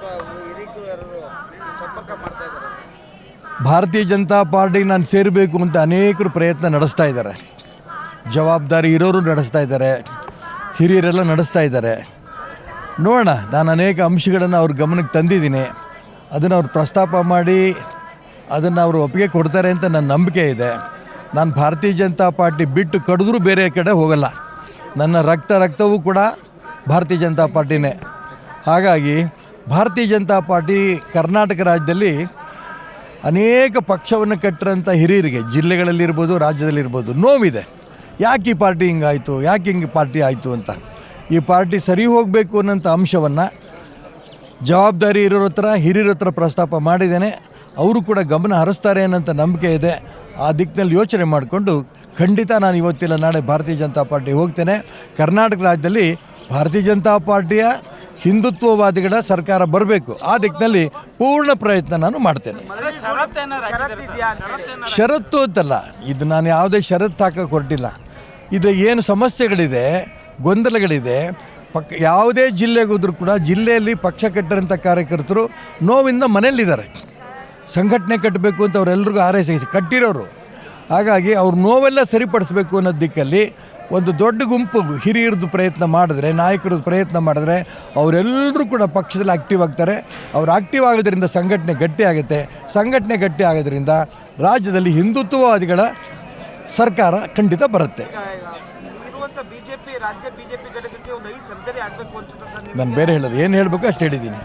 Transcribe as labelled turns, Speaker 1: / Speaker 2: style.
Speaker 1: ಅಥವಾ ಹಿರಿಯರು ಸಂಪರ್ಕ ಮಾಡ್ತಾ ಇದ್ದಾರೆ ಸರ್?
Speaker 2: ಭಾರತೀಯ ಜನತಾ ಪಾರ್ಟಿಗೆ ನಾನು ಸೇರಬೇಕು ಅಂತ ಅನೇಕರು ಪ್ರಯತ್ನ ನಡೆಸ್ತಾ ಇದ್ದಾರೆ. ಜವಾಬ್ದಾರಿ ಇರೋರು ನಡೆಸ್ತಾ ಇದ್ದಾರೆ, ಹಿರಿಯರೆಲ್ಲ ನಡೆಸ್ತಾ ಇದ್ದಾರೆ. ನೋಡೋಣ, ನಾನು ಅನೇಕ ಅಂಶಗಳನ್ನು ಅವ್ರ ಗಮನಕ್ಕೆ ತಂದಿದ್ದೀನಿ. ಅದನ್ನು ಅವ್ರು ಪ್ರಸ್ತಾಪ ಮಾಡಿ ಅದನ್ನು ಅವರು ಒಪ್ಪಿಗೆ ಕೊಡ್ತಾರೆ ಅಂತ ನನ್ನ ನಂಬಿಕೆ ಇದೆ. ನಾನು ಭಾರತೀಯ ಜನತಾ ಪಾರ್ಟಿ ಬಿಟ್ಟು ಕಡಿದ್ರೂ ಬೇರೆ ಕಡೆ ಹೋಗಲ್ಲ. ನನ್ನ ರಕ್ತವೂ ಕೂಡ ಭಾರತೀಯ ಜನತಾ ಪಾರ್ಟಿನೇ. ಹಾಗಾಗಿ ಭಾರತೀಯ ಜನತಾ ಪಾರ್ಟಿ ಕರ್ನಾಟಕ ರಾಜ್ಯದಲ್ಲಿ ಅನೇಕ ಪಕ್ಷವನ್ನು ಕಟ್ಟಿರೋಂಥ ಹಿರಿಯರಿಗೆ ಜಿಲ್ಲೆಗಳಲ್ಲಿರ್ಬೋದು, ರಾಜ್ಯದಲ್ಲಿರ್ಬೋದು ನೋವಿದೆ. ಯಾಕೆ ಈ ಪಾರ್ಟಿ ಹಿಂಗಾಯಿತು, ಯಾಕೆ ಹಿಂಗೆ ಪಾರ್ಟಿ ಆಯಿತು ಅಂತ. ಈ ಪಾರ್ಟಿ ಸರಿ ಹೋಗಬೇಕು ಅನ್ನೋಂಥ ಅಂಶವನ್ನು ಜವಾಬ್ದಾರಿ ಇರೋರ ಹತ್ರ, ಹಿರಿಯರ ಹತ್ರ ಪ್ರಸ್ತಾಪ ಮಾಡಿದ್ದೇನೆ. ಅವರು ಕೂಡ ಗಮನ ಹರಿಸ್ತಾರೆ ಅನ್ನೋಂಥ ನಂಬಿಕೆ ಇದೆ. ಆ ದಿಕ್ಕಿನಲ್ಲಿ ಯೋಚನೆ ಮಾಡಿಕೊಂಡು ಖಂಡಿತ ನಾನು ಇವತ್ತಿಲ್ಲ ನಾಳೆ ಭಾರತೀಯ ಜನತಾ ಪಾರ್ಟಿ ಹೋಗ್ತೇನೆ. ಕರ್ನಾಟಕ ರಾಜ್ಯದಲ್ಲಿ ಭಾರತೀಯ ಜನತಾ ಪಾರ್ಟಿಯ ಹಿಂದುತ್ವವಾದಿಗಳ ಸರ್ಕಾರ ಬರಬೇಕು. ಆ ದಿಕ್ಕಿನಲ್ಲಿ ಪೂರ್ಣ ಪ್ರಯತ್ನ ನಾನು ಮಾಡ್ತೇನೆ. ಷರತ್ತು ಅಂತಲ್ಲ, ಇದು ನಾನು ಯಾವುದೇ ಷರತ್ತು ಹಾಕಕ್ಕೆ ಹೊರಟಿಲ್ಲ. ಇದು ಏನು ಸಮಸ್ಯೆಗಳಿದೆ, ಗೊಂದಲಗಳಿದೆ, ಯಾವುದೇ ಜಿಲ್ಲೆಗೆ ಹೋದರೂ ಕೂಡ ಜಿಲ್ಲೆಯಲ್ಲಿ ಪಕ್ಷ ಕಟ್ಟಿರೋಂಥ ಕಾರ್ಯಕರ್ತರು ನೋವಿಂದ ಮನೆಯಲ್ಲಿದ್ದಾರೆ. ಸಂಘಟನೆ ಕಟ್ಟಬೇಕು ಅಂತ ಅವರೆಲ್ಲರಿಗೂ ಆರೈಸಿ ಕಟ್ಟಿರೋರು. ಹಾಗಾಗಿ ಅವ್ರ ನೋವೆಲ್ಲ ಸರಿಪಡಿಸ್ಬೇಕು ಅನ್ನೋ ದಿಕ್ಕಲ್ಲಿ ಒಂದು ದೊಡ್ಡ ಗುಂಪು ಹಿರಿಯರದ್ದು ಪ್ರಯತ್ನ ಮಾಡಿದ್ರೆ, ನಾಯಕರದ್ದು ಪ್ರಯತ್ನ ಮಾಡಿದ್ರೆ ಅವರೆಲ್ಲರೂ ಕೂಡ ಪಕ್ಷದಲ್ಲಿ ಆ್ಯಕ್ಟಿವ್ ಆಗ್ತಾರೆ. ಅವ್ರು ಆ್ಯಕ್ಟಿವ್ ಆಗೋದ್ರಿಂದ ಸಂಘಟನೆ ಗಟ್ಟಿ ಆಗುತ್ತೆ. ಸಂಘಟನೆ ಗಟ್ಟಿ ಆಗೋದ್ರಿಂದ ರಾಜ್ಯದಲ್ಲಿ ಹಿಂದುತ್ವವಾದಿಗಳ ಸರ್ಕಾರ ಖಂಡಿತ ಬರುತ್ತೆ.
Speaker 1: ಬಿಜೆಪಿ ರಾಜ್ಯ ಬಿಜೆಪಿ ಘಟಕಕ್ಕೆ ಒಂದು 5 ಸರ್ಜರಿ ಆಗಬೇಕು ಅಂತ
Speaker 2: ನಾನು ಬೇರೆ ಹೇಳೋದು ಏನು ಹೇಳಬೇಕು ಅಷ್ಟು ಹೇಳಿದ್ದೀನಿ.